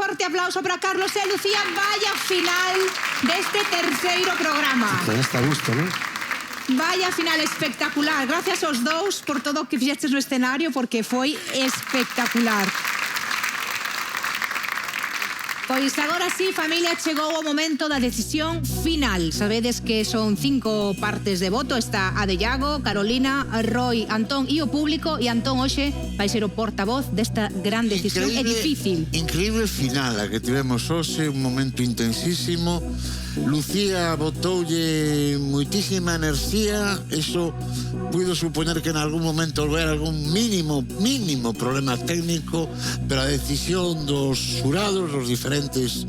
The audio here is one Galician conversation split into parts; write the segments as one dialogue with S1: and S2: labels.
S1: forte aplauso para Carlos e Lucía. Vaya final deste terceiro programa.
S2: Está a gusto, non?
S1: Vaya final espectacular. Gracias aos dous por todo o que fixestes no escenario, porque foi espectacular. Pois agora sí, familia, chegou o momento da decisión final. Sabedes que son 5 partes de voto. Está a de Iago, Carolina, Roy, Antón e o público. E Antón hoxe vai ser o portavoz desta gran decisión. É difícil.
S3: Increíble final a que tivemos hoxe, un momento intensísimo. Lucía botoulle moitísima enerxía. Eso puido supoñer que en algún momento houbera algún mínimo problema técnico, pero a decisión dos xurados, dos diferentes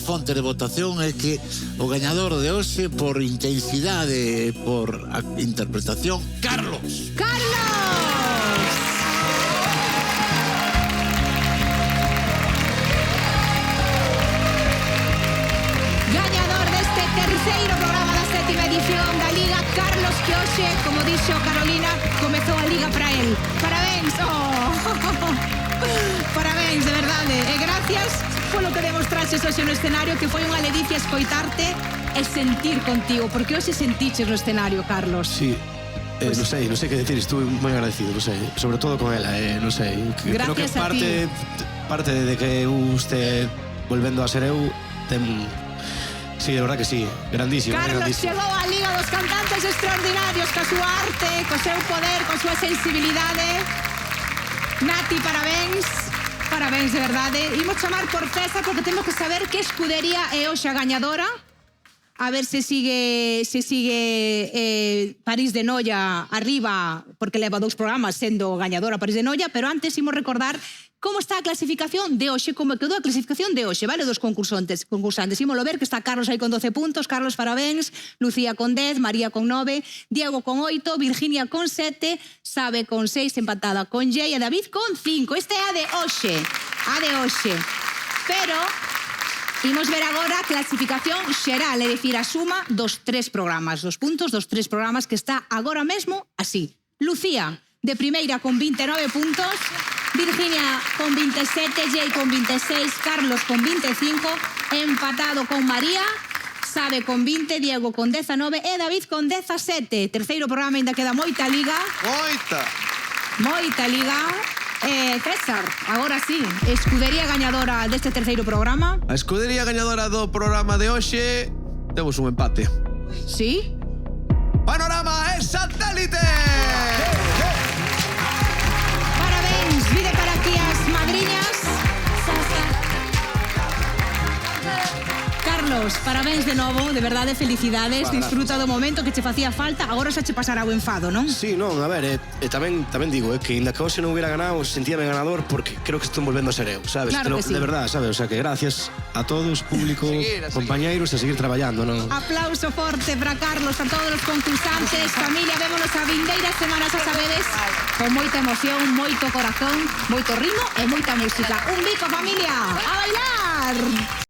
S3: fontes de votación, é que o gañador de hoxe, por intensidade, por a interpretación, Carlos.
S1: Gañador deste terceiro programa da 7ª edición da Liga, Carlos, que hoxe, como dixo Carolina, comezou a Liga para él. Parabéns, parabéns, de verdade. E gracias polo que demostraches hoxe no escenario, que foi unha ledicia escoitarte e sentir contigo, porque hoxe sentiches no escenario, Carlos.
S2: Sí. Non sei que decir, estuve moi agradecido, non sei, sobre todo con ela, non sei. Creo que parte de que eu este volvendo a ser eu, sí, de verdad que sí, grandísimo.
S1: Carlos chegou á Liga dos Cantantes Extraordinarios ca súa arte, co seu poder, co súa sensibilidade. Nati, parabéns. Parabéns, de verdade. Imos chamar por César porque temos que saber que escudería é hoxe a gañadora. A ver se sigue París de Noia arriba, porque leva 2 programas sendo gañadora París de Noia, pero antes imos recordar como está a clasificación de hoxe, como quedou a clasificación de hoxe, vale, dos concursantes. Imoslo ver, que está Carlos aí con 12 puntos, Carlos, parabéns, Lucía con 10, María con 9, Diego con 8, Virginia con 7, Sabe con 6, empatada con Jay, e David con 5. Este é a de hoxe. Pero imos ver agora a clasificación xeral, é dicir, a suma dos 3 programas, dos puntos dos 3 programas, que está agora mesmo así. Lucía, de primeira con 29 puntos, Virginia con 27, Jay con 26, Carlos con 25, empatado con María, Sabe con 20, Diego con 19 e David con 17. Terceiro programa, ainda queda moita liga. Moita liga. César, agora sí, escudería gañadora deste terceiro programa.
S2: A escudería gañadora do programa de hoxe, temos un empate.
S1: Sí?
S2: Panorama é Satélite!
S1: Parabéns, vide para aquí as madriñas. Carlos, parabéns de novo, de verdade, felicidades. Disfruta do momento que che facía falta. Agora xa che pasará o enfado, non?
S2: Sí, non, a ver, tamén digo, que ainda que hoxe non hubiera ganado, sentíame ganador porque creo que estou volvendo a ser eu, sabes?
S1: Claro que sí.
S2: De verdad, sabes? O sea, que gracias a todos, público, compañeiros, a seguir traballando, non?
S1: Aplauso forte para Carlos, a todos os concursantes. Familia, vémonos a vindeiras semanas, xa sabedes, con moita emoción, moito corazón, moito ritmo e moita música. Un bico, familia, a bailar!